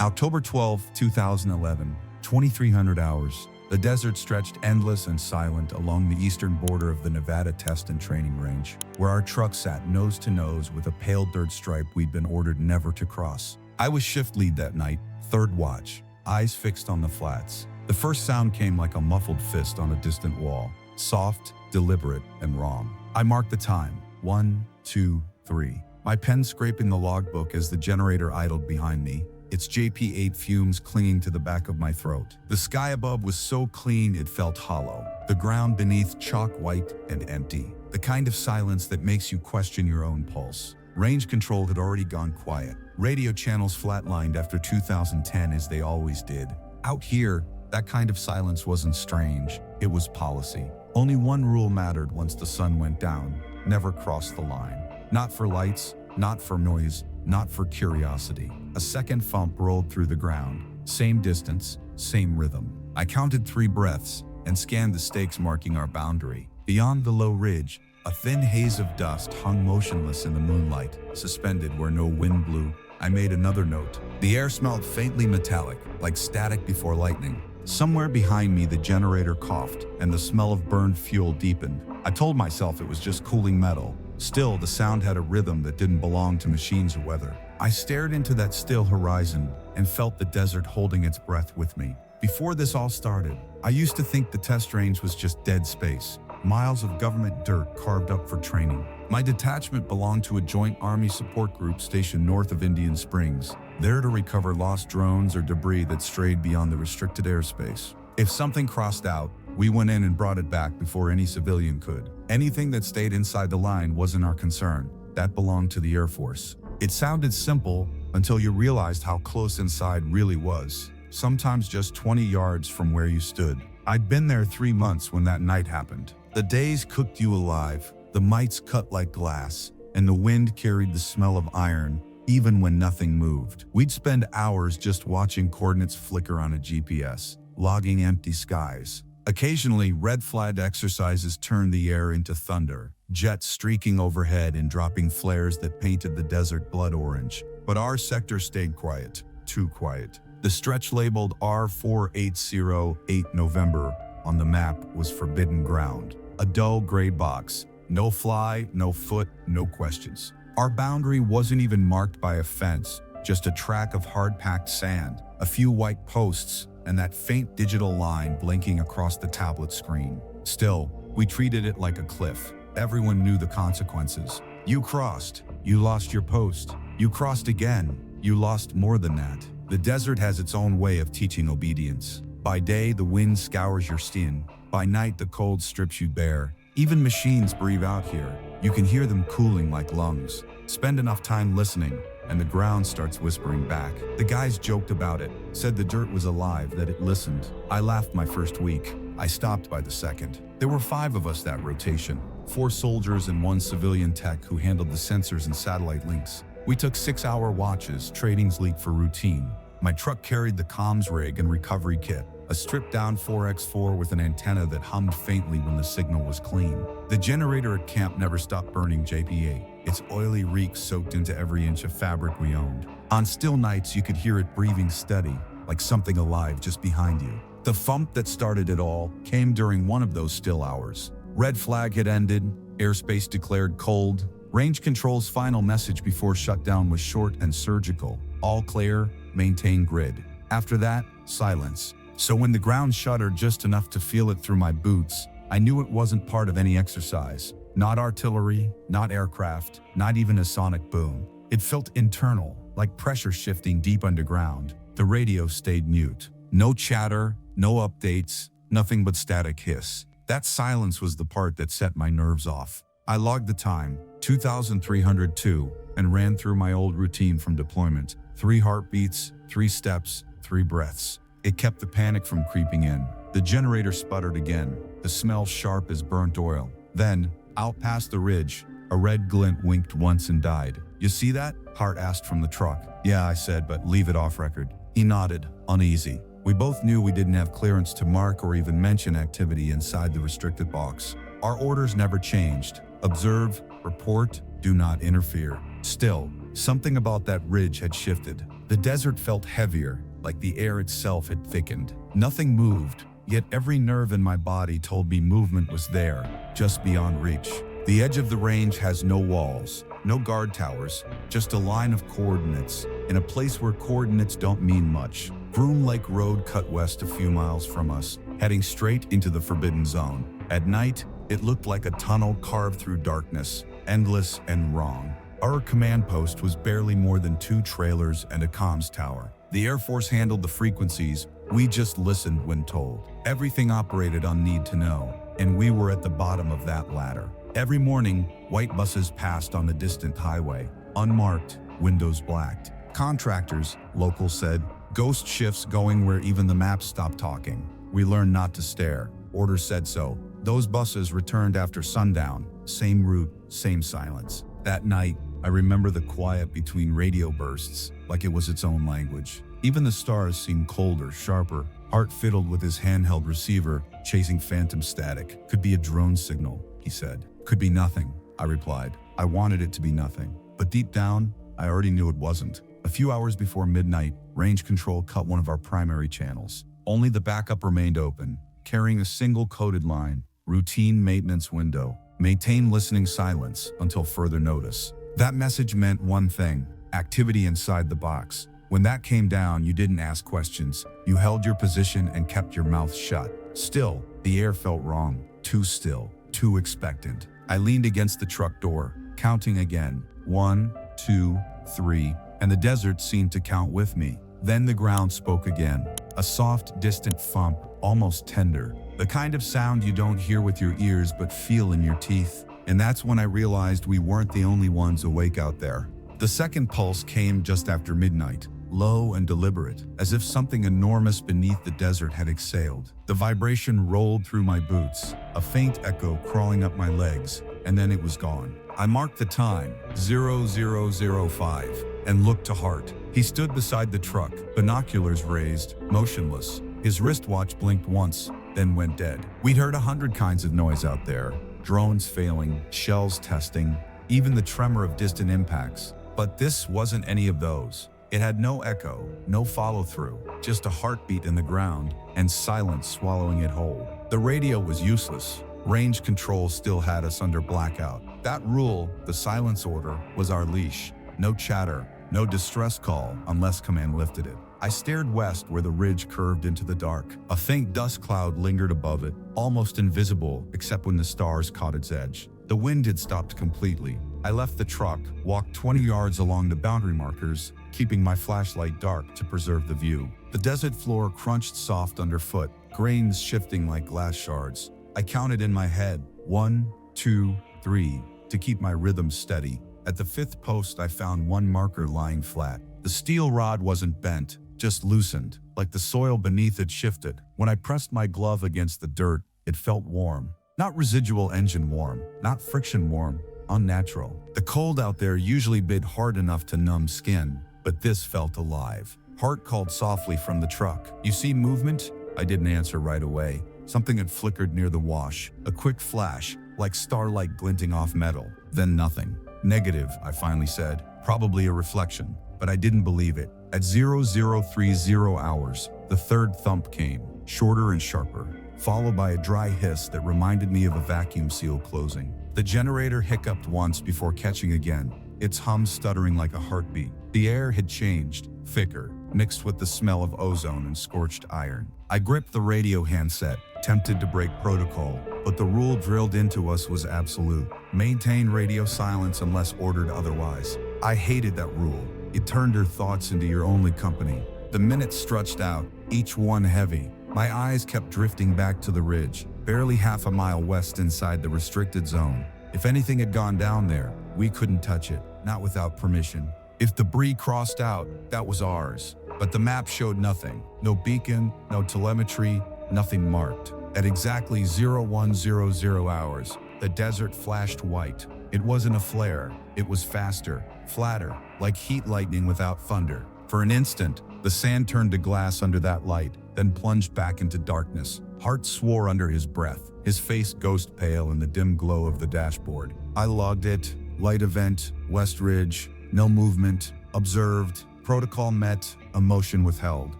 October 12, 2011, 2300 hours. The desert stretched endless and silent along the eastern border of the Nevada Test and Training Range, where our truck sat nose to nose with a pale dirt stripe we'd been ordered never to cross. I was shift lead that night, third watch, eyes fixed on the flats. The first sound came like a muffled fist on a distant wall, soft, deliberate, and wrong. I marked the time, 1, 2, 3. My pen scraping the logbook as the generator idled behind me, its JP8 fumes clinging to the back of my throat. The sky above was so clean it felt hollow, the ground beneath chalk white and empty, the kind of silence that makes you question your own pulse. Range control had already gone quiet. Radio channels flatlined after 2010 as they always did. Out here, that kind of silence wasn't strange, it was policy. Only one rule mattered once the sun went down: never cross the line. Not for lights, not for noise, not for curiosity. A second thump rolled through the ground. Same distance, same rhythm. I counted 3 breaths and scanned the stakes marking our boundary. Beyond the low ridge, a thin haze of dust hung motionless in the moonlight, suspended where no wind blew. I made another note. The air smelled faintly metallic, like static before lightning. Somewhere behind me, the generator coughed, and the smell of burned fuel deepened. I told myself it was just cooling metal. Still, the sound had a rhythm that didn't belong to machines or weather. I stared into that still horizon and felt the desert holding its breath with me. Before this all started, I used to think the test range was just dead space, miles of government dirt carved up for training. My detachment belonged to a joint Army support group stationed north of Indian Springs, there to recover lost drones or debris that strayed beyond the restricted airspace. If something crossed out, we went in and brought it back before any civilian could. Anything that stayed inside the line wasn't our concern. That belonged to the Air Force. It sounded simple until you realized how close inside really was, sometimes just 20 yards from where you stood. I'd been there 3 months when that night happened. The days cooked you alive, the mites cut like glass, and the wind carried the smell of iron, even when nothing moved. We'd spend hours just watching coordinates flicker on a GPS, logging empty skies. Occasionally, red flag exercises turned the air into thunder, jets streaking overhead and dropping flares that painted the desert blood orange. But our sector stayed quiet, too quiet. The stretch labeled R-4808 November on the map was forbidden ground. A dull gray box. No fly, no foot, no questions. Our boundary wasn't even marked by a fence, just a track of hard-packed sand, a few white posts, and that faint digital line blinking across the tablet screen. Still, we treated it like a cliff. Everyone knew the consequences. You crossed, you lost your post. You crossed again, you lost more than that. The desert has its own way of teaching obedience. By day, the wind scours your skin. By night, the cold strips you bare. Even machines breathe out here. You can hear them cooling like lungs. Spend enough time listening, and the ground starts whispering back. The guys joked about it, said the dirt was alive, that it listened. I laughed my first week. I stopped by the second. There were 5 of us that rotation, 4 soldiers and 1 civilian tech who handled the sensors and satellite links. We took 6-hour watches, trading leak for routine. My truck carried the comms rig and recovery kit, a stripped-down 4x4 with an antenna that hummed faintly when the signal was clean. The generator at camp never stopped burning JP8. Its oily reek soaked into every inch of fabric we owned. On still nights, you could hear it breathing steady, like something alive just behind you. The thump that started it all came during one of those still hours. Red flag had ended, airspace declared cold. Range control's final message before shutdown was short and surgical. All clear, maintain grid. After that, silence. So when the ground shuddered just enough to feel it through my boots, I knew it wasn't part of any exercise. Not artillery, not aircraft, not even a sonic boom. It felt internal, like pressure shifting deep underground. The radio stayed mute. No chatter, no updates, nothing but static hiss. That silence was the part that set my nerves off. I logged the time, 2,302, and ran through my old routine from deployment. 3 heartbeats, 3 steps, 3 breaths. It kept the panic from creeping in. The generator sputtered again, the smell sharp as burnt oil. Then, out past the ridge, a red glint winked once and died. "You see that?" Hart asked from the truck. "Yeah," I said, "but leave it off record." He nodded, uneasy. We both knew we didn't have clearance to mark or even mention activity inside the restricted box. Our orders never changed. Observe, report, do not interfere. Still, something about that ridge had shifted. The desert felt heavier, like the air itself had thickened. Nothing moved, yet every nerve in my body told me movement was there, just beyond reach. The edge of the range has no walls, no guard towers, just a line of coordinates, in a place where coordinates don't mean much. Groom Lake Road cut west a few miles from us, heading straight into the forbidden zone. At night, it looked like a tunnel carved through darkness, endless and wrong. Our command post was barely more than 2 trailers and a comms tower. The Air Force handled the frequencies, we just listened when told. Everything operated on need to know, and we were at the bottom of that ladder. Every morning, white buses passed on the distant highway, unmarked, windows blacked. Contractors, locals said, ghost shifts going where even the maps stopped talking. We learned not to stare. Orders said so. Those buses returned after sundown, same route, same silence. That night, I remember the quiet between radio bursts, like it was its own language. Even the stars seemed colder, sharper. Hart fiddled with his handheld receiver, chasing phantom static. Could be a drone signal, he said. Could be nothing, I replied. I wanted it to be nothing. But deep down, I already knew it wasn't. A few hours before midnight, range control cut one of our primary channels. Only the backup remained open, carrying a single coded line, routine maintenance window. Maintain listening silence until further notice. That message meant one thing, activity inside the box. When that came down, you didn't ask questions. You held your position and kept your mouth shut. Still, the air felt wrong, too still, too expectant. I leaned against the truck door, counting again. 1, 2, 3, and the desert seemed to count with me. Then the ground spoke again. A soft, distant thump, almost tender. The kind of sound you don't hear with your ears but feel in your teeth. And that's when I realized we weren't the only ones awake out there. The second pulse came just after midnight, low and deliberate, as if something enormous beneath the desert had exhaled. The vibration rolled through my boots, a faint echo crawling up my legs, and then it was gone. I marked the time, 0005, and looked to Hart. He stood beside the truck, binoculars raised, motionless. His wristwatch blinked once, then went dead. We'd heard 100 kinds of noise out there. Drones failing, shells testing, even the tremor of distant impacts. But this wasn't any of those. It had no echo, no follow-through, just a heartbeat in the ground and silence swallowing it whole. The radio was useless. Range control still had us under blackout. That rule, the silence order, was our leash. No chatter, no distress call unless command lifted it. I stared west where the ridge curved into the dark. A faint dust cloud lingered above it, almost invisible except when the stars caught its edge. The wind had stopped completely. I left the truck, walked 20 yards along the boundary markers, keeping my flashlight dark to preserve the view. The desert floor crunched soft underfoot, grains shifting like glass shards. I counted in my head, 1, 2, 3, to keep my rhythm steady. At the 5th post, I found one marker lying flat. The steel rod wasn't bent, just loosened, like the soil beneath it shifted. When I pressed my glove against the dirt, it felt warm. Not residual engine warm, not friction warm, unnatural. The cold out there usually bit hard enough to numb skin, but this felt alive. Hart called softly from the truck. "You see movement?" I didn't answer right away. Something had flickered near the wash, a quick flash, like starlight glinting off metal. Then nothing. "Negative," I finally said. "Probably a reflection." But I didn't believe it. At 0030 hours, the third thump came, shorter and sharper, followed by a dry hiss that reminded me of a vacuum seal closing. The generator hiccuped once before catching again, its hum stuttering like a heartbeat. The air had changed, thicker, mixed with the smell of ozone and scorched iron. I gripped the radio handset, tempted to break protocol, but the rule drilled into us was absolute. Maintain radio silence unless ordered otherwise. I hated that rule. It turned your thoughts into your only company. The minutes stretched out, each one heavy. My eyes kept drifting back to the ridge, barely half a mile west inside the restricted zone. If anything had gone down there, we couldn't touch it, not without permission. If debris crossed out, that was ours. But the map showed nothing. No beacon, no telemetry, nothing marked. At exactly 0100 hours, the desert flashed white. It wasn't a flare. It was faster, flatter, like heat lightning without thunder. For an instant, the sand turned to glass under that light, then plunged back into darkness. Hart swore under his breath, his face ghost pale in the dim glow of the dashboard. I logged it. Light event, West Ridge, no movement, observed, Protocol met, emotion withheld.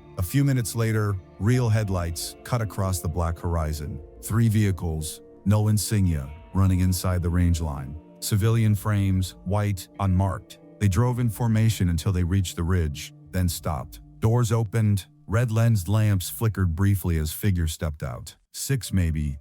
A few minutes later, real headlights cut across the black horizon. 3 vehicles, no insignia, running inside the range line. Civilian frames, white, unmarked. They drove in formation until they reached the ridge, then stopped. Doors opened, red-lensed lamps flickered briefly as figures stepped out. 6 maybe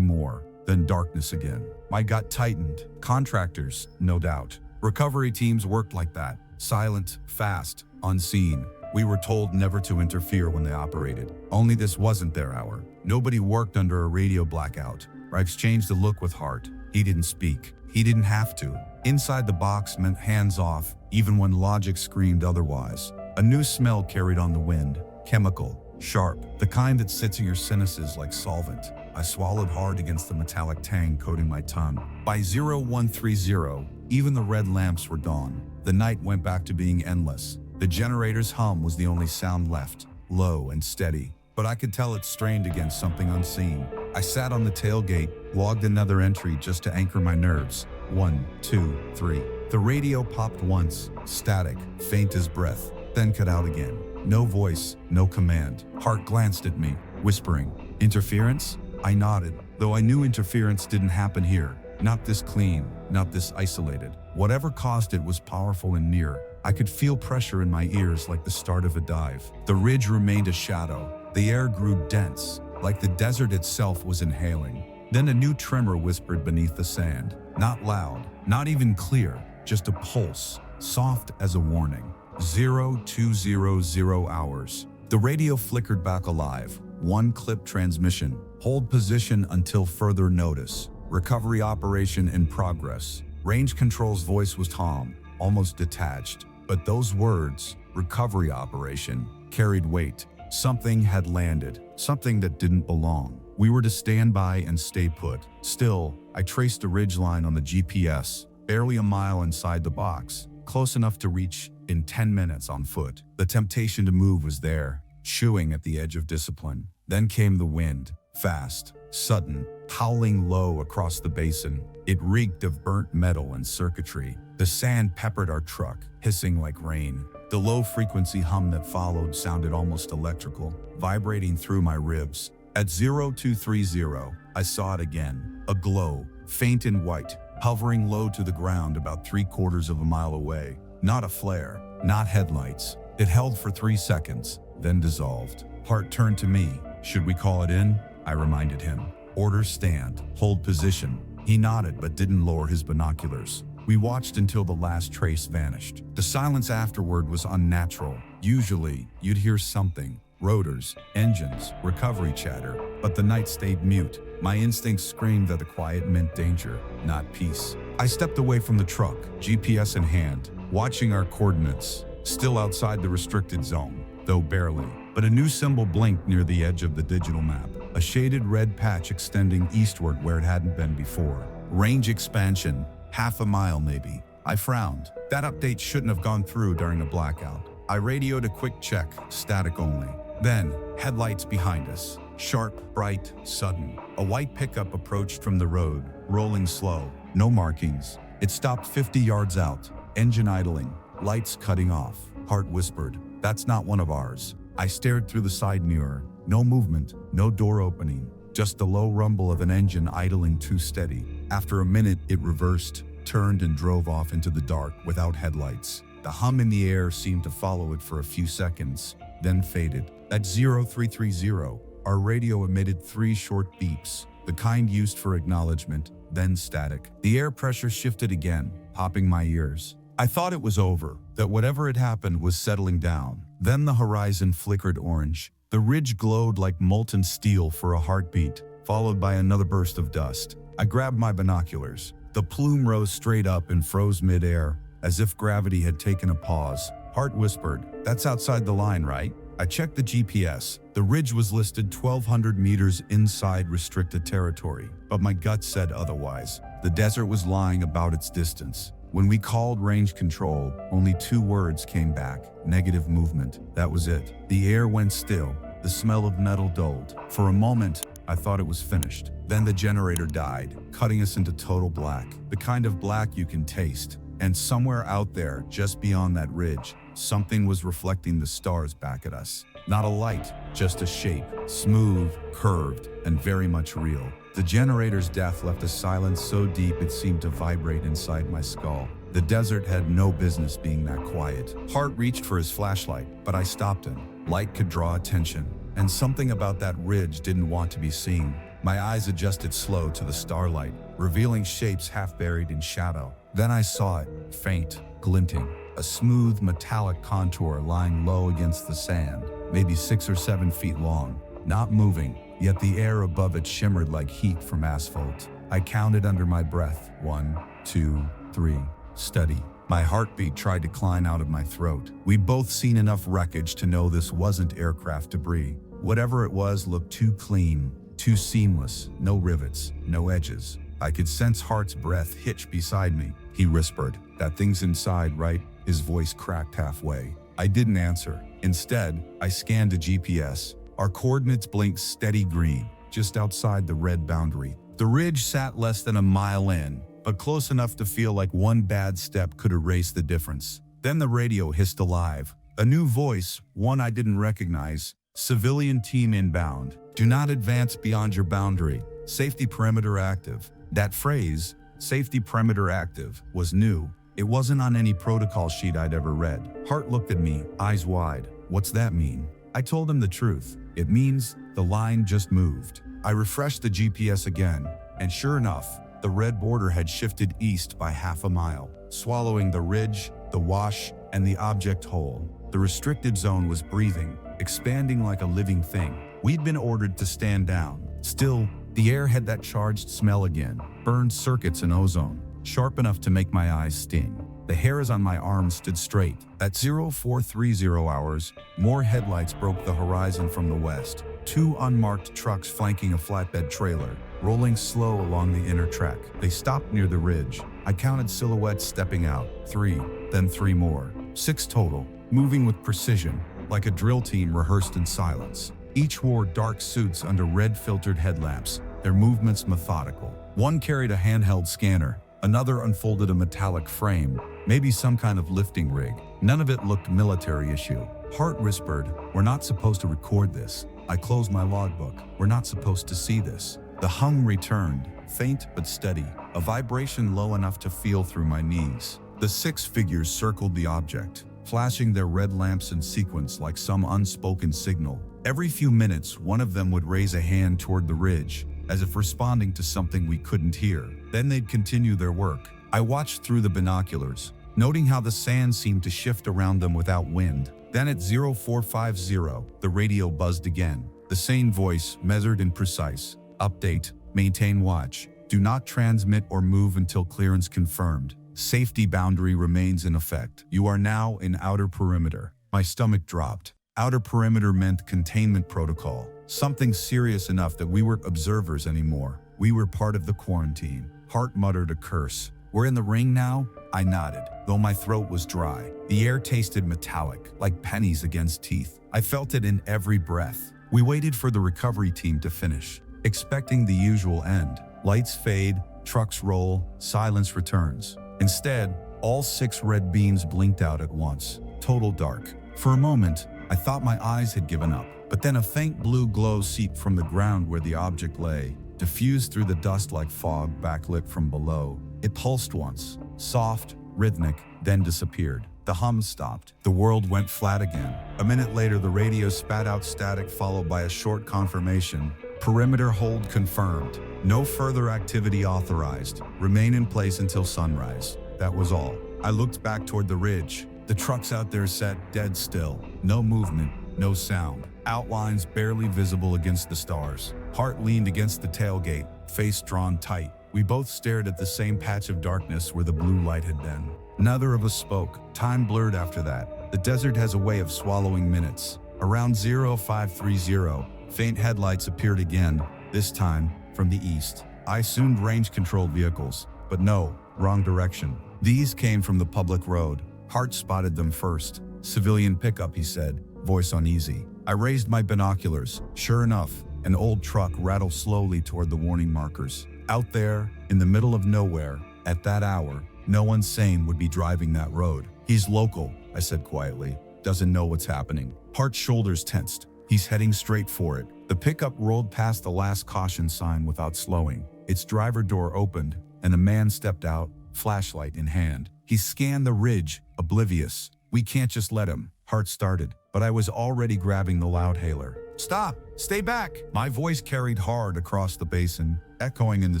more, then darkness again. My gut tightened. Contractors, no doubt. Recovery teams worked like that, silent, fast, unseen. We were told never to interfere when they operated. Only this wasn't their hour. Nobody worked under a radio blackout. I exchanged a look with Hart. He didn't speak. He didn't have to. Inside the box meant hands off, even when logic screamed otherwise. A new smell carried on the wind. Chemical, sharp, the kind that sits in your sinuses like solvent. I swallowed hard against the metallic tang coating my tongue. By 0130, even the red lamps were gone. The night went back to being endless. The generator's hum was the only sound left, low and steady, but I could tell it strained against something unseen. I sat on the tailgate, logged another entry just to anchor my nerves. 1, 2, 3. The radio popped once, static, faint as breath, then cut out again. No voice, no command. Hart glanced at me, whispering, "Interference?" I nodded, though I knew interference didn't happen here. Not this clean, not this isolated. Whatever caused it was powerful and near. I could feel pressure in my ears like the start of a dive. The ridge remained a shadow. The air grew dense, like the desert itself was inhaling. Then a new tremor whispered beneath the sand. Not loud, not even clear, just a pulse, soft as a warning. 0200 hours. The radio flickered back alive. 1 clip transmission. Hold position until further notice. Recovery operation in progress. Range Control's voice was calm, almost detached. But those words, recovery operation, carried weight. Something had landed, something that didn't belong. We were to stand by and stay put. Still, I traced a ridgeline on the GPS, barely a mile inside the box, close enough to reach in 10 minutes on foot. The temptation to move was there, chewing at the edge of discipline. Then came the wind, fast, sudden, howling low across the basin. It reeked of burnt metal and circuitry. The sand peppered our truck, hissing like rain. The low-frequency hum that followed sounded almost electrical, vibrating through my ribs. At 0230, I saw it again, a glow, faint and white, hovering low to the ground about 3/4 of a mile away. Not a flare, not headlights. It held for 3 seconds, then dissolved. Hart turned to me. "Should we call it in?" I reminded him. "Orders stand. Hold position." He nodded but didn't lower his binoculars. We watched until the last trace vanished. The silence afterward was unnatural. Usually, you'd hear something. Rotors, engines, recovery chatter. But the night stayed mute. My instincts screamed that the quiet meant danger, not peace. I stepped away from the truck, GPS in hand, watching our coordinates. Still outside the restricted zone, though barely. But a new symbol blinked near the edge of the digital map. A shaded red patch extending eastward where it hadn't been before. Range expansion. Half a mile maybe. I frowned. That update shouldn't have gone through during a blackout. I radioed a quick check, static only. Then, headlights behind us. Sharp, bright, sudden. A white pickup approached from the road, rolling slow. No markings. It stopped 50 yards out. Engine idling. Lights cutting off. Hart whispered, "That's not one of ours." I stared through the side mirror. No movement, no door opening. Just the low rumble of an engine idling too steady. After a minute, it reversed, turned and drove off into the dark without headlights. The hum in the air seemed to follow it for a few seconds, then faded. At 0330, our radio emitted 3 short beeps, the kind used for acknowledgement, then static. The air pressure shifted again, popping my ears. I thought it was over, that whatever had happened was settling down. Then the horizon flickered orange. The ridge glowed like molten steel for a heartbeat, followed by another burst of dust. I grabbed my binoculars. The plume rose straight up and froze mid-air, as if gravity had taken a pause. Hart whispered, "That's outside the line, right?" I checked the GPS. The ridge was listed 1,200 meters inside restricted territory, but my gut said otherwise. The desert was lying about its distance. When we called range control, only 2 words came back: negative movement. That was it. The air went still. The smell of metal dulled. For a moment, I thought it was finished. Then the generator died, cutting us into total black. The kind of black you can taste. And somewhere out there, just beyond that ridge, something was reflecting the stars back at us. Not a light, just a shape, smooth, curved, and very much real. The generator's death left a silence so deep it seemed to vibrate inside my skull. The desert had no business being that quiet. Hart reached for his flashlight, but I stopped him. Light could draw attention, and something about that ridge didn't want to be seen. My eyes adjusted slow to the starlight, revealing shapes half buried in shadow. Then I saw it, faint, glinting, a smooth metallic contour lying low against the sand, maybe 6 or 7 feet long, not moving, yet the air above it shimmered like heat from asphalt. I counted under my breath. 1, 2, 3. Steady. My heartbeat tried to climb out of my throat. We'd both seen enough wreckage to know this wasn't aircraft debris. Whatever it was looked too clean, too seamless, no rivets, no edges. I could sense Hart's breath hitch beside me. He whispered, "That thing's inside, right?" His voice cracked halfway. I didn't answer. Instead, I scanned a GPS. Our coordinates blinked steady green, just outside the red boundary. The ridge sat less than a mile in, but close enough to feel like one bad step could erase the difference. Then the radio hissed alive. A new voice, one I didn't recognize. "Civilian team inbound. Do not advance beyond your boundary. Safety perimeter active." That phrase, "safety perimeter active," was new. It wasn't on any protocol sheet I'd ever read. Hart looked at me, eyes wide. "What's that mean?" I told him the truth. "It means the line just moved." I refreshed the GPS again, and sure enough, the red border had shifted east by half a mile, swallowing the ridge, the wash, and the object whole. The restricted zone was breathing, expanding like a living thing. We'd been ordered to stand down. Still, the air had that charged smell again, burned circuits and ozone, sharp enough to make my eyes sting. The hairs on my arms stood straight. At 0430 hours, more headlights broke the horizon from the west. 2 unmarked trucks flanking a flatbed trailer, rolling slow along the inner track. They stopped near the ridge. I counted silhouettes stepping out. 3, then 3 more. 6 total, moving with precision, like a drill team rehearsed in silence. Each wore dark suits under red-filtered headlamps, their movements methodical. One carried a handheld scanner. Another unfolded a metallic frame, maybe some kind of lifting rig. None of it looked military issue. Hart whispered, "We're not supposed to record this." I closed my logbook. "We're not supposed to see this." The hum returned, faint but steady, a vibration low enough to feel through my knees. The 6 figures circled the object, flashing their red lamps in sequence like some unspoken signal. Every few minutes, one of them would raise a hand toward the ridge, as if responding to something we couldn't hear. Then they'd continue their work. I watched through the binoculars, noting how the sand seemed to shift around them without wind. Then at 0450, the radio buzzed again. The same voice, measured and precise. "Update, maintain watch. Do not transmit or move until clearance confirmed. Safety boundary remains in effect. You are now in outer perimeter." My stomach dropped. Outer perimeter meant containment protocol. Something serious enough that we weren't observers anymore. We were part of the quarantine. Hart muttered a curse. "We're in the ring now?" I nodded, though my throat was dry. The air tasted metallic, like pennies against teeth. I felt it in every breath. We waited for the recovery team to finish, expecting the usual end. Lights fade, trucks roll, silence returns. Instead, all 6 red beams blinked out at once. Total dark. For a moment, I thought my eyes had given up, but then a faint blue glow seeped from the ground where the object lay, diffused through the dust like fog backlit from below. It pulsed once, soft, rhythmic, then disappeared. The hum stopped. The world went flat again. A minute later, the radio spat out static followed by a short confirmation. "Perimeter hold confirmed. No further activity authorized. Remain in place until sunrise." That was all. I looked back toward the ridge. The trucks out there sat dead still. No movement, no sound. Outlines barely visible against the stars. Hart leaned against the tailgate, face drawn tight. We both stared at the same patch of darkness where the blue light had been. Neither of us spoke. Time blurred after that. The desert has a way of swallowing minutes. Around 0530, faint headlights appeared again, this time from the east. I assumed range-controlled vehicles, but no, wrong direction. These came from the public road. Hart spotted them first. "Civilian pickup," he said, voice uneasy. I raised my binoculars. Sure enough, an old truck rattled slowly toward the warning markers. Out there, in the middle of nowhere, at that hour, no one sane would be driving that road. "He's local," I said quietly. Doesn't know what's happening. Hart's shoulders tensed. He's heading straight for it. The pickup rolled past the last caution sign without slowing. Its driver door opened, and a man stepped out, flashlight in hand. He scanned the ridge, oblivious. We can't just let him, Hart started, but I was already grabbing the loudhailer. Stop! Stay back! My voice carried hard across the basin, echoing in the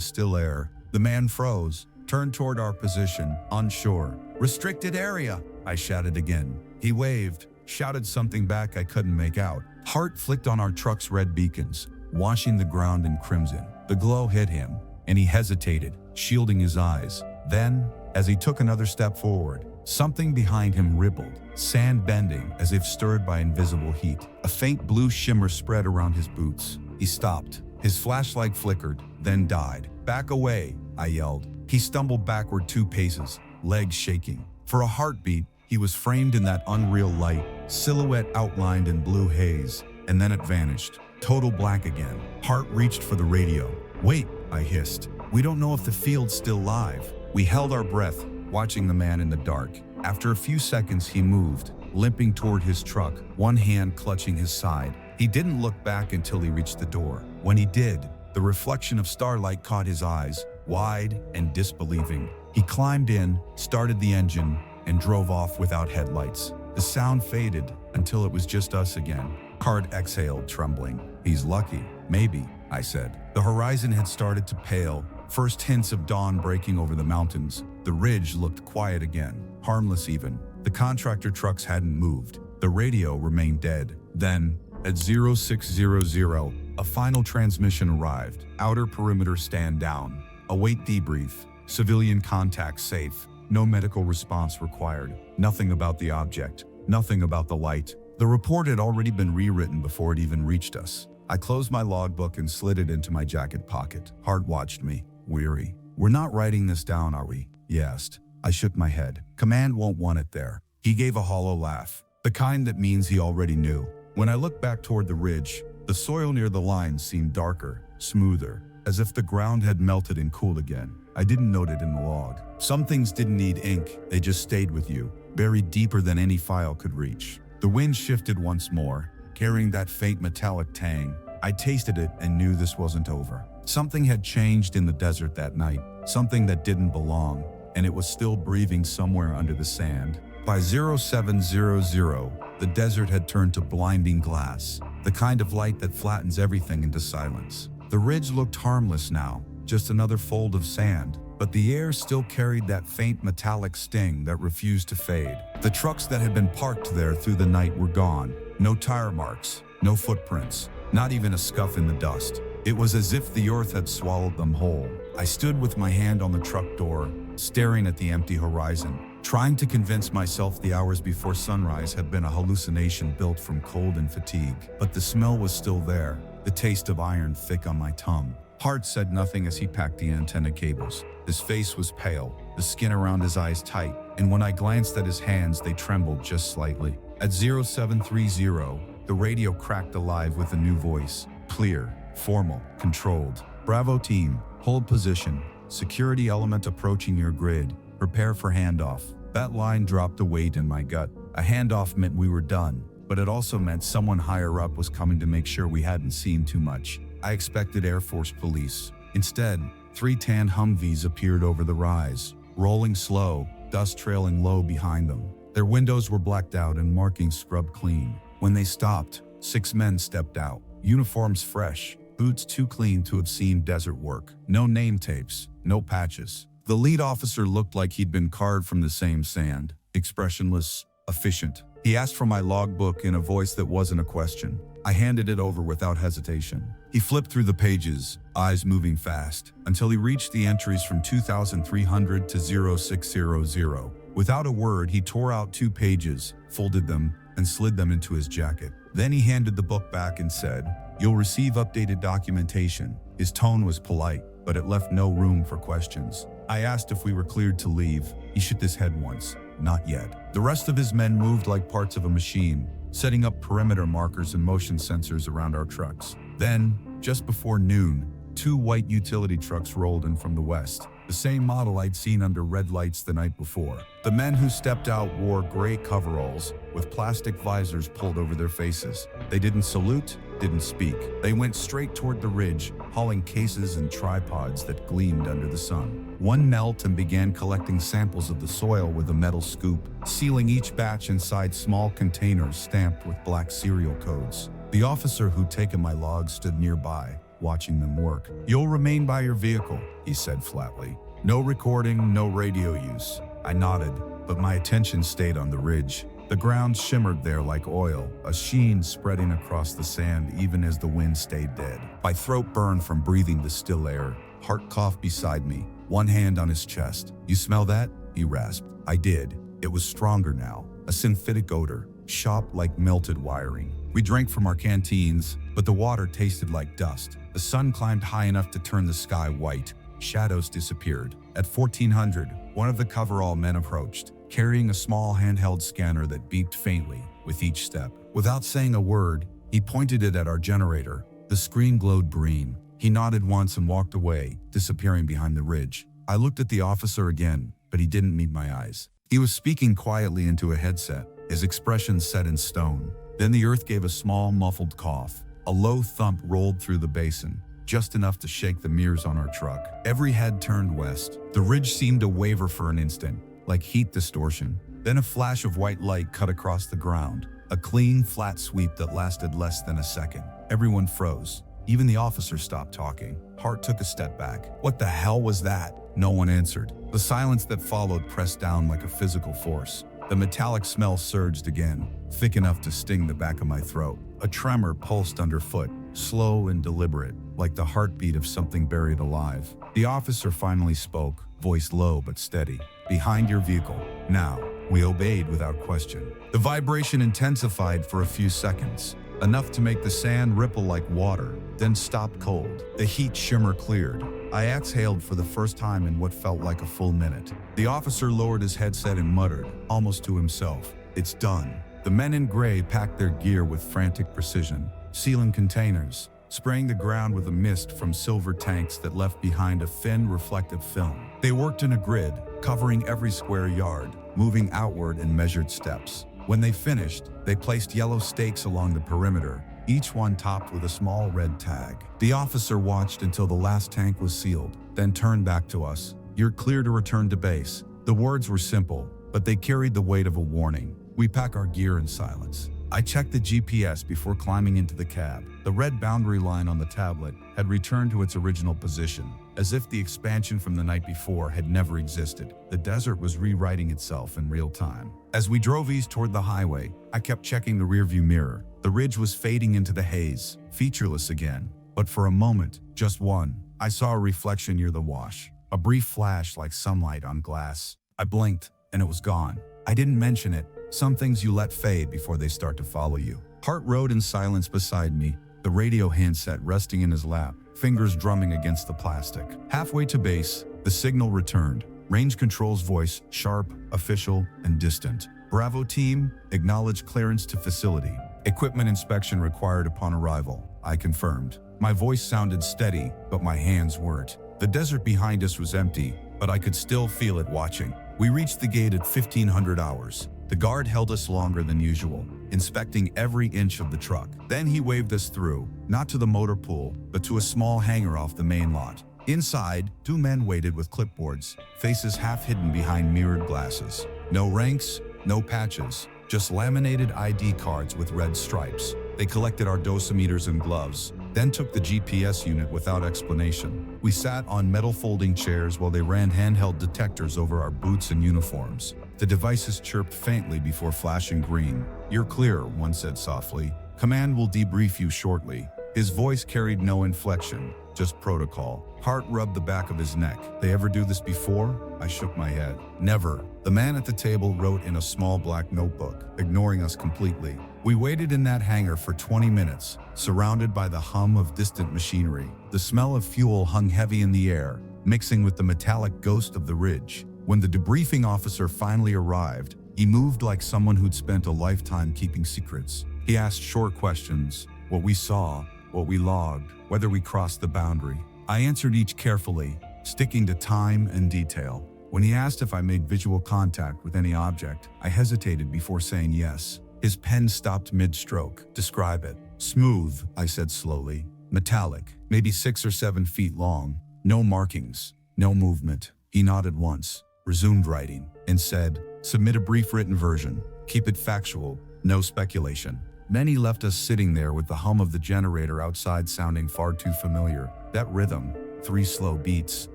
still air. The man froze, turned toward our position, unsure. Restricted area, I shouted again. He waved, shouted something back I couldn't make out. Hart flicked on our truck's red beacons, washing the ground in crimson. The glow hit him, and he hesitated, shielding his eyes. Then, as he took another step forward, something behind him rippled, sand bending as if stirred by invisible heat. A faint blue shimmer spread around his boots. He stopped. His flashlight flickered, then died. Back away, I yelled. He stumbled backward 2 paces, legs shaking. For a heartbeat, he was framed in that unreal light, silhouette outlined in blue haze, and then it vanished. Total black again. Hart reached for the radio. Wait, I hissed. We don't know if the field's still live. We held our breath, watching the man in the dark. After a few seconds, he moved, limping toward his truck, one hand clutching his side. He didn't look back until he reached the door. When he did, the reflection of starlight caught his eyes, wide and disbelieving. He climbed in, started the engine, and drove off without headlights. The sound faded until it was just us again. Hart exhaled, trembling. He's lucky. Maybe, I said. The horizon had started to pale, first hints of dawn breaking over the mountains. The ridge looked quiet again, harmless even. The contractor trucks hadn't moved. The radio remained dead. Then, at 0600, a final transmission arrived. Outer perimeter stand down. Await debrief. Civilian contact safe. No medical response required. Nothing about the object. Nothing about the light. The report had already been rewritten before it even reached us. I closed my logbook and slid it into my jacket pocket. Hart watched me, weary. We're not writing this down, are we? He asked. I shook my head. Command won't want it there. He gave a hollow laugh, the kind that means he already knew. When I looked back toward the ridge, the soil near the line seemed darker, smoother, as if the ground had melted and cooled again. I didn't note it in the log. Some things didn't need ink, they just stayed with you, buried deeper than any file could reach. The wind shifted once more, carrying that faint metallic tang. I tasted it and knew this wasn't over. Something had changed in the desert that night, something that didn't belong, and it was still breathing somewhere under the sand. By 0700, the desert had turned to blinding glass, the kind of light that flattens everything into silence. The ridge looked harmless now, just another fold of sand, but the air still carried that faint metallic sting that refused to fade. The trucks that had been parked there through the night were gone. No tire marks, no footprints, not even a scuff in the dust. It was as if the earth had swallowed them whole. I stood with my hand on the truck door, staring at the empty horizon, trying to convince myself the hours before sunrise had been a hallucination built from cold and fatigue. But the smell was still there, the taste of iron thick on my tongue. Hart said nothing as he packed the antenna cables. His face was pale, the skin around his eyes tight, and when I glanced at his hands, they trembled just slightly. At 0730, the radio cracked alive with a new voice. Clear, formal, controlled. Bravo team, hold position. Security element approaching your grid. Prepare for handoff. That line dropped a weight in my gut. A handoff meant we were done, but it also meant someone higher up was coming to make sure we hadn't seen too much. I expected Air Force police. Instead, 3 tan Humvees appeared over the rise, rolling slow, dust trailing low behind them. Their windows were blacked out and markings scrubbed clean. When they stopped, 6 men stepped out, uniforms fresh, boots too clean to have seen desert work. No name tapes, no patches. The lead officer looked like he'd been carved from the same sand, expressionless, efficient. He asked for my logbook in a voice that wasn't a question. I handed it over without hesitation. He flipped through the pages, eyes moving fast, until he reached the entries from 2300 to 0600. Without a word, he tore out 2 pages, folded them, and slid them into his jacket. Then he handed the book back and said, "You'll receive updated documentation." His tone was polite, but it left no room for questions. I asked if we were cleared to leave. He shook his head once. Not yet. The rest of his men moved like parts of a machine, setting up perimeter markers and motion sensors around our trucks. Then, just before noon, 2 white utility trucks rolled in from the west. the same model I'd seen under red lights the night before. The men who stepped out wore gray coveralls with plastic visors pulled over their faces. They didn't salute, didn't speak. They went straight toward the ridge, hauling cases and tripods that gleamed under the sun. One knelt and began collecting samples of the soil with a metal scoop, sealing each batch inside small containers stamped with black serial codes. The officer who'd taken my logs stood nearby, watching them work. "You'll remain by your vehicle," he said flatly. "No recording, no radio use." I nodded, but my attention stayed on the ridge. The ground shimmered there like oil, a sheen spreading across the sand even as the wind stayed dead. My throat burned from breathing the still air. Hart coughed beside me, one hand on his chest. "You smell that?" he rasped. I did. It was stronger now, a synthetic odor, sharp like melted wiring. We drank from our canteens, but the water tasted like dust. The sun climbed high enough to turn the sky white. Shadows disappeared. At 1400, one of the coverall men approached, carrying a small handheld scanner that beeped faintly with each step. Without saying a word, he pointed it at our generator. The screen glowed green. He nodded once and walked away, disappearing behind the ridge. I looked at the officer again, but he didn't meet my eyes. He was speaking quietly into a headset, his expression set in stone. Then the earth gave a small, muffled cough. A low thump rolled through the basin, just enough to shake the mirrors on our truck. Every head turned west. The ridge seemed to waver for an instant, like heat distortion. Then a flash of white light cut across the ground, a clean, flat sweep that lasted less than a second. Everyone froze. Even the officer stopped talking. Hart took a step back. "What the hell was that?" No one answered. The silence that followed pressed down like a physical force. The metallic smell surged again, thick enough to sting the back of my throat. A tremor pulsed underfoot, slow and deliberate, like the heartbeat of something buried alive. The officer finally spoke, voice low but steady. "Behind your vehicle, now." We obeyed without question. The vibration intensified for a few seconds, enough to make the sand ripple like water, then stopped cold. The heat shimmer cleared. I exhaled for the first time in what felt like a full minute. The officer lowered his headset and muttered, almost to himself, "It's done." The men in gray packed their gear with frantic precision, sealing containers, spraying the ground with a mist from silver tanks that left behind a thin, reflective film. They worked in a grid, covering every square yard, moving outward in measured steps. When they finished, they placed yellow stakes along the perimeter, each one topped with a small red tag. The officer watched until the last tank was sealed, then turned back to us. "You're clear to return to base." The words were simple, but they carried the weight of a warning. We pack our gear in silence. I checked the GPS before climbing into the cab. The red boundary line on the tablet had returned to its original position, as if the expansion from the night before had never existed. The desert was rewriting itself in real time. As we drove east toward the highway, I kept checking the rearview mirror. The ridge was fading into the haze, featureless again. But for a moment, just one, I saw a reflection near the wash. A brief flash like sunlight on glass. I blinked, and it was gone. I didn't mention it. Some things you let fade before they start to follow you. Hart rode in silence beside me, the radio handset resting in his lap, fingers drumming against the plastic. Halfway to base, the signal returned. Range control's voice, sharp, official, and distant. "Bravo team, acknowledge clearance to facility. Equipment inspection required upon arrival," I confirmed. My voice sounded steady, but my hands weren't. The desert behind us was empty, but I could still feel it watching. We reached the gate at 1500 hours. The guard held us longer than usual, inspecting every inch of the truck. Then he waved us through, not to the motor pool, but to a small hangar off the main lot. Inside, two men waited with clipboards, faces half hidden behind mirrored glasses. No ranks, no patches, just laminated ID cards with red stripes. They collected our dosimeters and gloves, then took the GPS unit without explanation. We sat on metal folding chairs while they ran handheld detectors over our boots and uniforms. The devices chirped faintly before flashing green. "You're clear," one said softly. "Command will debrief you shortly." His voice carried no inflection, just protocol. Hart rubbed the back of his neck. "They ever do this before?" I shook my head. "Never." The man at the table wrote in a small black notebook, ignoring us completely. We waited in that hangar for 20 minutes, surrounded by the hum of distant machinery. The smell of fuel hung heavy in the air, mixing with the metallic ghost of the ridge. When the debriefing officer finally arrived, he moved like someone who'd spent a lifetime keeping secrets. He asked short questions: what we saw, what we logged, whether we crossed the boundary. I answered each carefully, sticking to time and detail. When he asked if I made visual contact with any object, I hesitated before saying yes. His pen stopped mid-stroke. "Describe it." "Smooth," I said slowly. "Metallic, maybe 6 or 7 feet long. No markings, no movement." He nodded once, resumed writing, and said, "Submit a brief written version. Keep it factual, no speculation." Then he left us sitting there with the hum of the generator outside sounding far too familiar. That rhythm, 3 slow beats,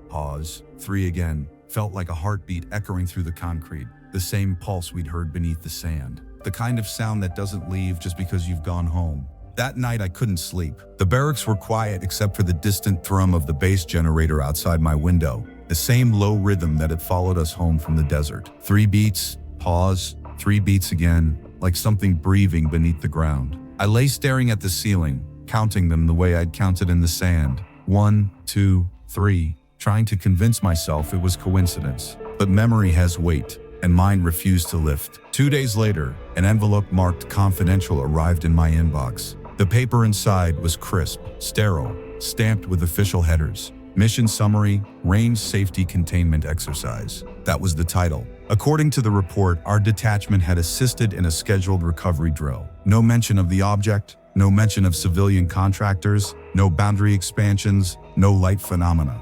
pause, 3 again, felt like a heartbeat echoing through the concrete, the same pulse we'd heard beneath the sand. The kind of sound that doesn't leave just because you've gone home. That night I couldn't sleep. The barracks were quiet except for the distant thrum of the base generator outside my window, the same low rhythm that had followed us home from the desert. 3 beats, pause, 3 beats again, like something breathing beneath the ground. I lay staring at the ceiling, counting them the way I'd counted in the sand. 1, 2, 3, trying to convince myself it was coincidence. But memory has weight, and mine refused to lift. 2 days later, an envelope marked confidential arrived in my inbox. The paper inside was crisp, sterile, stamped with official headers. Mission Summary, Range Safety Containment Exercise. That was the title. According to the report, our detachment had assisted in a scheduled recovery drill. No mention of the object, no mention of civilian contractors, no boundary expansions, no light phenomena.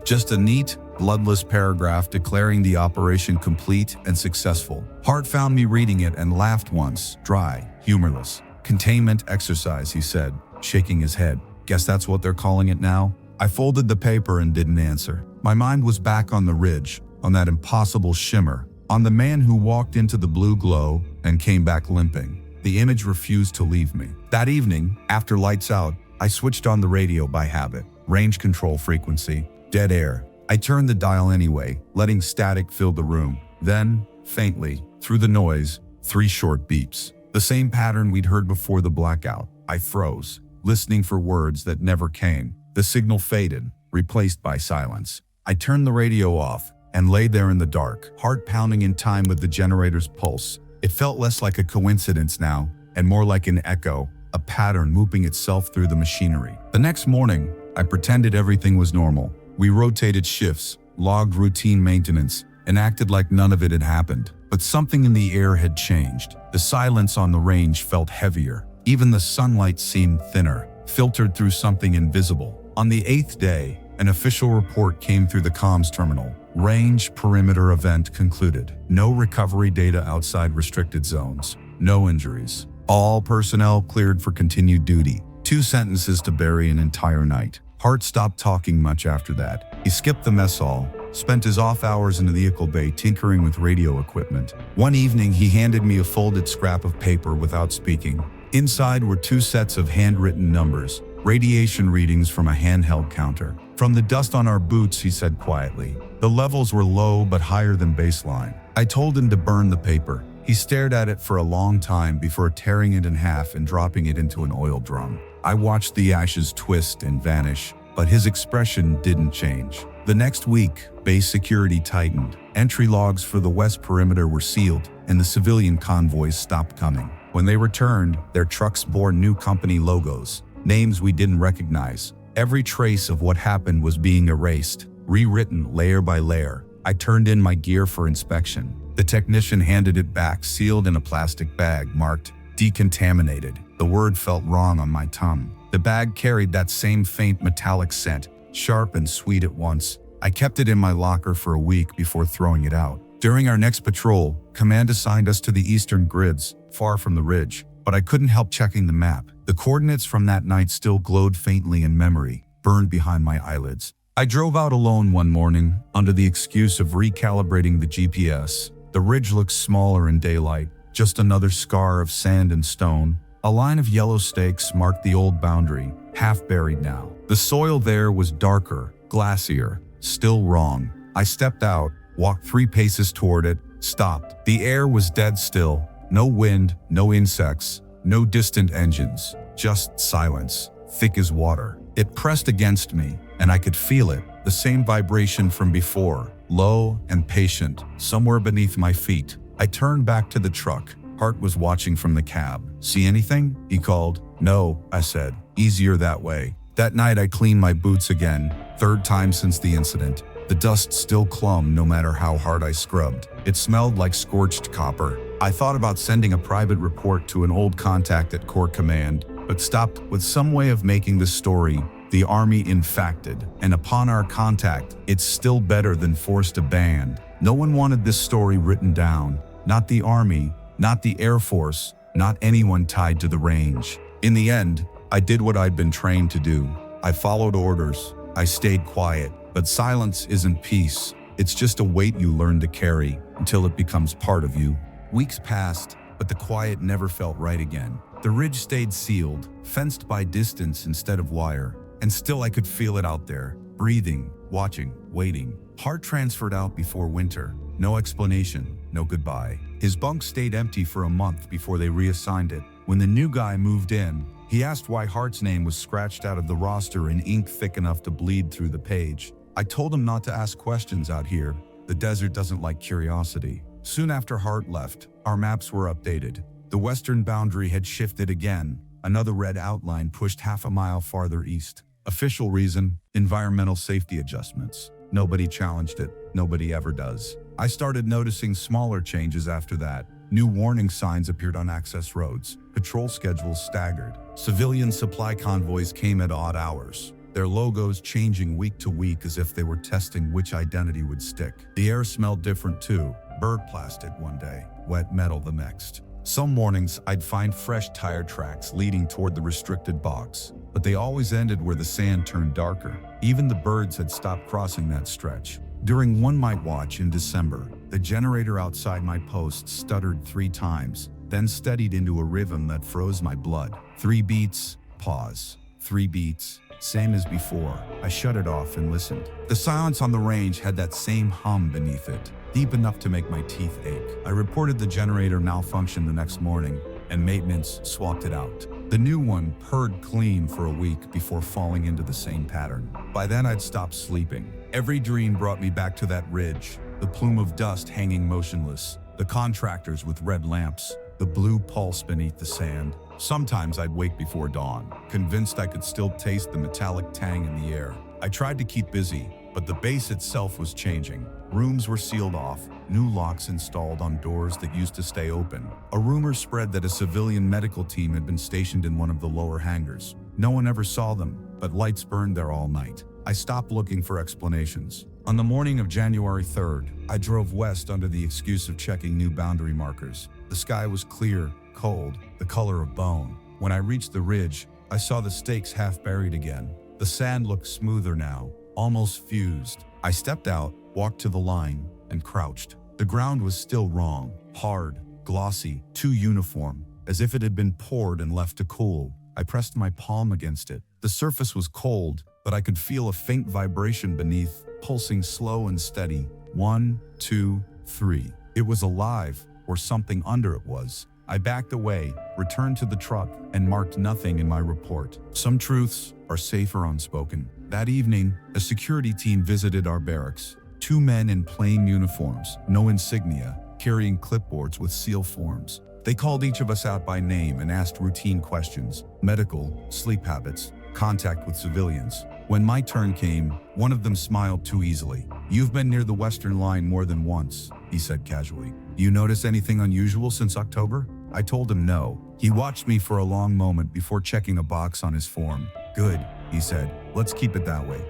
Just a neat, bloodless paragraph declaring the operation complete and successful. Hart found me reading it and laughed once, dry, humorless. "Containment exercise," he said, shaking his head. "Guess that's what they're calling it now?" I folded the paper and didn't answer. My mind was back on the ridge, on that impossible shimmer, on the man who walked into the blue glow and came back limping. The image refused to leave me. That evening, after lights out, I switched on the radio by habit. Range control frequency, dead air. I turned the dial anyway, letting static fill the room. Then, faintly, through the noise, 3 short beeps. The same pattern we'd heard before the blackout. I froze, listening for words that never came. The signal faded, replaced by silence. I turned the radio off and lay there in the dark, heart pounding in time with the generator's pulse. It felt less like a coincidence now, and more like an echo, a pattern looping itself through the machinery. The next morning, I pretended everything was normal. We rotated shifts, logged routine maintenance, and acted like none of it had happened. But something in the air had changed. The silence on the range felt heavier. Even the sunlight seemed thinner, filtered through something invisible. On the 8th day, an official report came through the comms terminal. Range perimeter event concluded. No recovery data outside restricted zones. No injuries. All personnel cleared for continued duty. 2 sentences to bury an entire night. Hart stopped talking much after that. He skipped the mess hall, spent his off hours in the vehicle bay tinkering with radio equipment. One evening, he handed me a folded scrap of paper without speaking. Inside were 2 sets of handwritten numbers, radiation readings from a handheld counter. "From the dust on our boots," he said quietly. The levels were low but higher than baseline. I told him to burn the paper. He stared at it for a long time before tearing it in half and dropping it into an oil drum. I watched the ashes twist and vanish, but his expression didn't change. The next week, base security tightened. Entry logs for the west perimeter were sealed, and the civilian convoys stopped coming. When they returned, their trucks bore new company logos, names we didn't recognize. Every trace of what happened was being erased, rewritten layer by layer. I turned in my gear for inspection. The technician handed it back, sealed in a plastic bag marked decontaminated. The word felt wrong on my tongue. The bag carried that same faint metallic scent, sharp and sweet at once. I kept it in my locker for a week before throwing it out. During our next patrol, command assigned us to the eastern grids, far from the ridge, but I couldn't help checking the map. The coordinates from that night still glowed faintly in memory, burned behind my eyelids. I drove out alone one morning, under the excuse of recalibrating the GPS. The ridge looked smaller in daylight, just another scar of sand and stone. A line of yellow stakes marked the old boundary, half buried now. The soil there was darker, glassier, still wrong. I stepped out, walked 3 paces toward it, stopped. The air was dead still. No wind, no insects, no distant engines, just silence, thick as water. It pressed against me, and I could feel it, the same vibration from before, low and patient, somewhere beneath my feet. I turned back to the truck. Hart was watching from the cab. "See anything?" he called. "No," I said. "Easier that way." That night I cleaned my boots again, Third time since the incident. The dust still clung no matter how hard I scrubbed. It smelled like scorched copper. I thought about sending a private report to an old contact at Corps Command, but stopped with some way of making the story the Army infacted. And upon our contact, it's still better than forced abandoned. No one wanted this story written down. Not the Army, not the Air Force, not anyone tied to the range. In the end, I did what I'd been trained to do. I followed orders. I stayed quiet. But silence isn't peace. It's just a weight you learn to carry until it becomes part of you. Weeks passed, but the quiet never felt right again. The ridge stayed sealed, fenced by distance instead of wire, and still I could feel it out there, breathing, watching, waiting. Hart transferred out before winter. No explanation, no goodbye. His bunk stayed empty for a month before they reassigned it. When the new guy moved in, he asked why Hart's name was scratched out of the roster in ink thick enough to bleed through the page. I told him not to ask questions out here. The desert doesn't like curiosity. Soon after Hart left, our maps were updated. The western boundary had shifted again. Another red outline pushed half a mile farther east. Official reason: environmental safety adjustments. Nobody challenged it. Nobody ever does. I started noticing smaller changes after that. New warning signs appeared on access roads. Patrol schedules staggered. Civilian supply convoys came at odd hours, their logos changing week to week as if they were testing which identity would stick. The air smelled different too. Bird plastic one day, wet metal the next. Some mornings I'd find fresh tire tracks leading toward the restricted box, but they always ended where the sand turned darker. Even the birds had stopped crossing that stretch. During one night watch in December, the generator outside my post stuttered 3 times, then steadied into a rhythm that froze my blood. 3 beats, pause. 3 beats, same as before. I shut it off and listened. The silence on the range had that same hum beneath it, deep enough to make my teeth ache. I reported the generator malfunction the next morning, and maintenance swapped it out. The new one purred clean for a week before falling into the same pattern. By then I'd stopped sleeping. Every dream brought me back to that ridge, the plume of dust hanging motionless, the contractors with red lamps, the blue pulse beneath the sand. Sometimes I'd wake before dawn, convinced I could still taste the metallic tang in the air. I tried to keep busy, but the base itself was changing. Rooms were sealed off, new locks installed on doors that used to stay open. A rumor spread that a civilian medical team had been stationed in one of the lower hangars. No one ever saw them, but lights burned there all night. I stopped looking for explanations. On the morning of January 3rd, I drove west under the excuse of checking new boundary markers. The sky was clear, cold, the color of bone. When I reached the ridge, I saw the stakes half buried again. The sand looked smoother now, almost fused. I stepped out, walked to the line, and crouched. The ground was still wrong, hard, glossy, too uniform, as if it had been poured and left to cool. I pressed my palm against it. The surface was cold, but I could feel a faint vibration beneath, pulsing slow and steady. 1, 2, 3. It was alive, or something under it was. I backed away, returned to the truck, and marked nothing in my report. Some truths are safer unspoken. That evening, a security team visited our barracks. 2 men in plain uniforms, no insignia, carrying clipboards with seal forms. They called each of us out by name and asked routine questions: medical, sleep habits, contact with civilians. When my turn came, one of them smiled too easily. "You've been near the Western Line more than once," he said casually. "You notice anything unusual since October?" I told him no. He watched me for a long moment before checking a box on his form. "Good," he said. "Let's keep it that way."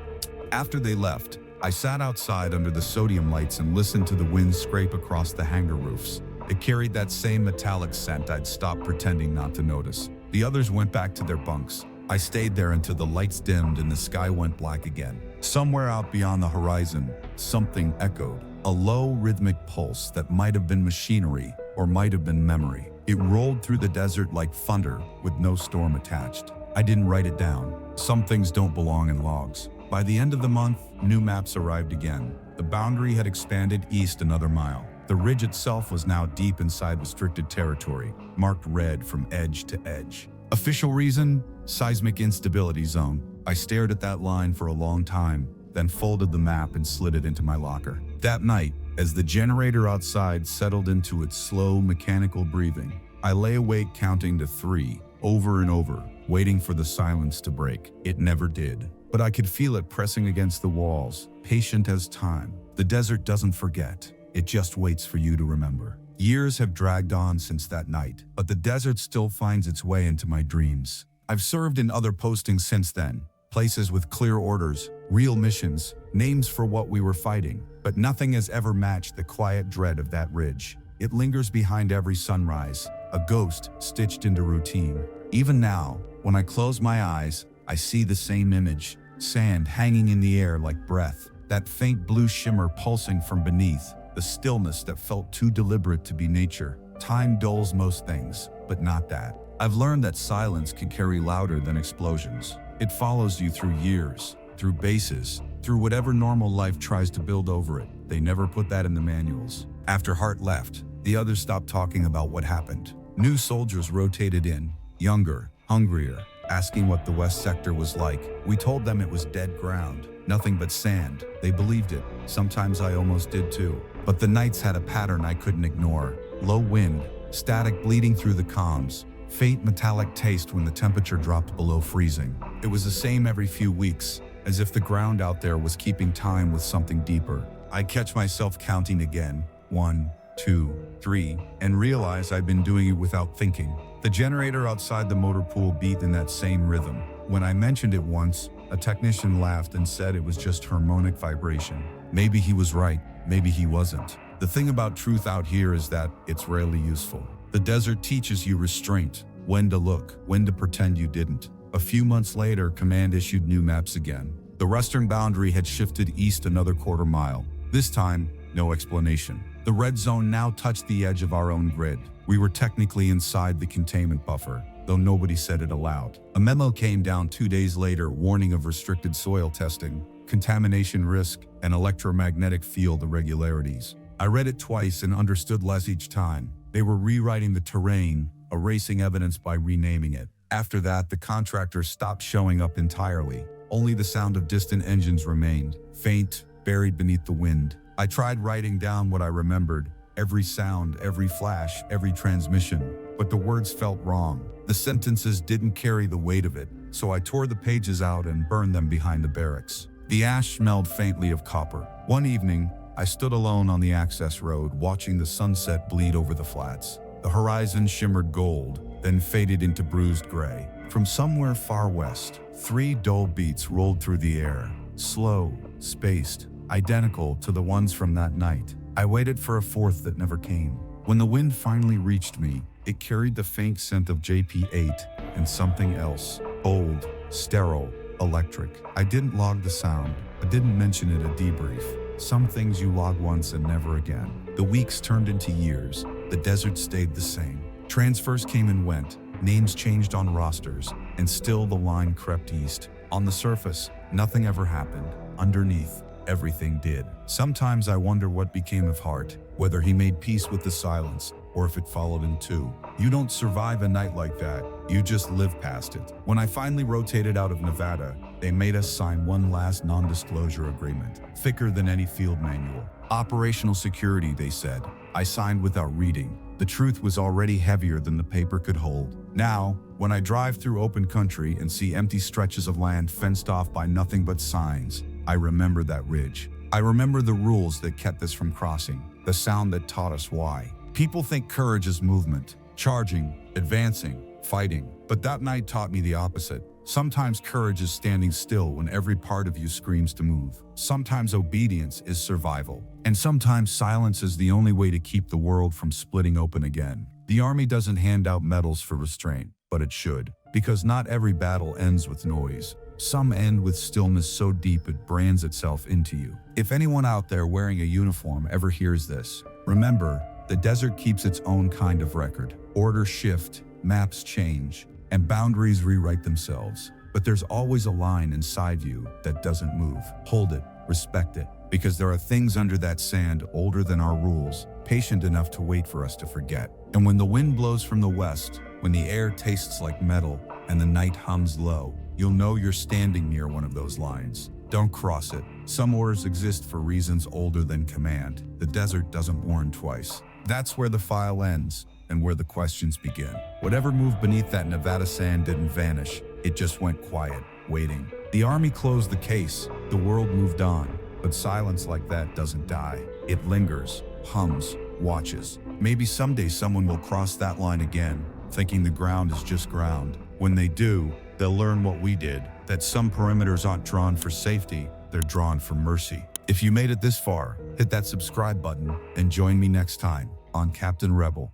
After they left, I sat outside under the sodium lights and listened to the wind scrape across the hangar roofs. It carried that same metallic scent I'd stopped pretending not to notice. The others went back to their bunks. I stayed there until the lights dimmed and the sky went black again. Somewhere out beyond the horizon, something echoed. A low, rhythmic pulse that might have been machinery or might have been memory. It rolled through the desert like thunder with no storm attached. I didn't write it down. Some things don't belong in logs. By the end of the month, new maps arrived again. The boundary had expanded east another mile. The ridge itself was now deep inside restricted territory, marked red from edge to edge. Official reason? Seismic instability zone. I stared at that line for a long time, then folded the map and slid it into my locker. That night, as the generator outside settled into its slow mechanical breathing, I lay awake counting to 3 over and over, waiting for the silence to break. It never did. But I could feel it pressing against the walls, patient as time. The desert doesn't forget. It just waits for you to remember. Years have dragged on since that night, but the desert still finds its way into my dreams. I've served in other postings since then, places with clear orders, real missions, names for what we were fighting, but nothing has ever matched the quiet dread of that ridge. It lingers behind every sunrise, a ghost stitched into routine. Even now, when I close my eyes, I see the same image, sand hanging in the air like breath, that faint blue shimmer pulsing from beneath, the stillness that felt too deliberate to be nature. Time dulls most things, but not that. I've learned that silence can carry louder than explosions. It follows you through years, through bases, through whatever normal life tries to build over it. They never put that in the manuals. After Hart left, the others stopped talking about what happened. New soldiers rotated in, younger, hungrier, asking what the West Sector was like. We told them it was dead ground, nothing but sand. They believed it. Sometimes I almost did too. But the nights had a pattern I couldn't ignore. Low wind, static bleeding through the comms, faint metallic taste when the temperature dropped below freezing. It was the same every few weeks, as if the ground out there was keeping time with something deeper. I'd catch myself counting again, 1, 2, 3, and realize I'd been doing it without thinking. The generator outside the motor pool beat in that same rhythm. When I mentioned it once, a technician laughed and said it was just harmonic vibration. Maybe he was right, maybe he wasn't. The thing about truth out here is that it's rarely useful. The desert teaches you restraint, when to look, when to pretend you didn't. A few months later, Command issued new maps again. The western boundary had shifted east another quarter mile. This time, no explanation. The red zone now touched the edge of our own grid. We were technically inside the containment buffer, though nobody said it aloud. A memo came down 2 days later warning of restricted soil testing, contamination risk, and electromagnetic field irregularities. I read it twice and understood less each time. They were rewriting the terrain, erasing evidence by renaming it. After that, the contractors stopped showing up entirely. Only the sound of distant engines remained, faint, buried beneath the wind. I tried writing down what I remembered, every sound, every flash, every transmission, but the words felt wrong. The sentences didn't carry the weight of it, so I tore the pages out and burned them behind the barracks. The ash smelled faintly of copper. One evening, I stood alone on the access road, watching the sunset bleed over the flats. The horizon shimmered gold, then faded into bruised gray. From somewhere far west, 3 dull beats rolled through the air, slow, spaced, identical to the ones from that night. I waited for a fourth that never came. When the wind finally reached me, it carried the faint scent of JP-8 and something else, old, sterile, electric. I didn't log the sound. I didn't mention it a debrief. Some things you log once and never again. The weeks turned into years. The desert stayed the same. Transfers came and went. Names changed on rosters, and still the line crept east. On the surface, nothing ever happened. Underneath, everything did. Sometimes I wonder what became of Hart, whether he made peace with the silence, or if it followed him too. You don't survive a night like that, you just live past it. When I finally rotated out of Nevada, they made us sign one last non-disclosure agreement, thicker than any field manual. Operational security, they said. I signed without reading. The truth was already heavier than the paper could hold. Now, when I drive through open country and see empty stretches of land fenced off by nothing but signs, I remember that ridge. I remember the rules that kept us from crossing, the sound that taught us why. People think courage is movement, charging, advancing, fighting, but that night taught me the opposite. Sometimes courage is standing still when every part of you screams to move. Sometimes obedience is survival. And sometimes silence is the only way to keep the world from splitting open again. The army doesn't hand out medals for restraint, but it should. Because not every battle ends with noise. Some end with stillness so deep it brands itself into you. If anyone out there wearing a uniform ever hears this, remember, the desert keeps its own kind of record. Orders shift, maps change, and boundaries rewrite themselves. But there's always a line inside you that doesn't move. Hold it, respect it, because there are things under that sand older than our rules, patient enough to wait for us to forget. And when the wind blows from the west, when the air tastes like metal and the night hums low, you'll know you're standing near one of those lines. Don't cross it. Some orders exist for reasons older than command. The desert doesn't warn twice. That's where the file ends. and where the questions begin. Whatever moved beneath that Nevada sand didn't vanish. It just went quiet, waiting. The army closed the case. The world moved on. But silence like that doesn't die. It lingers, hums, watches. Maybe someday someone will cross that line again, thinking the ground is just ground. When they do, they'll learn what we did, that some perimeters aren't drawn for safety, they're drawn for mercy. If you made it this far, hit that subscribe button and join me next time on Captain Rebel.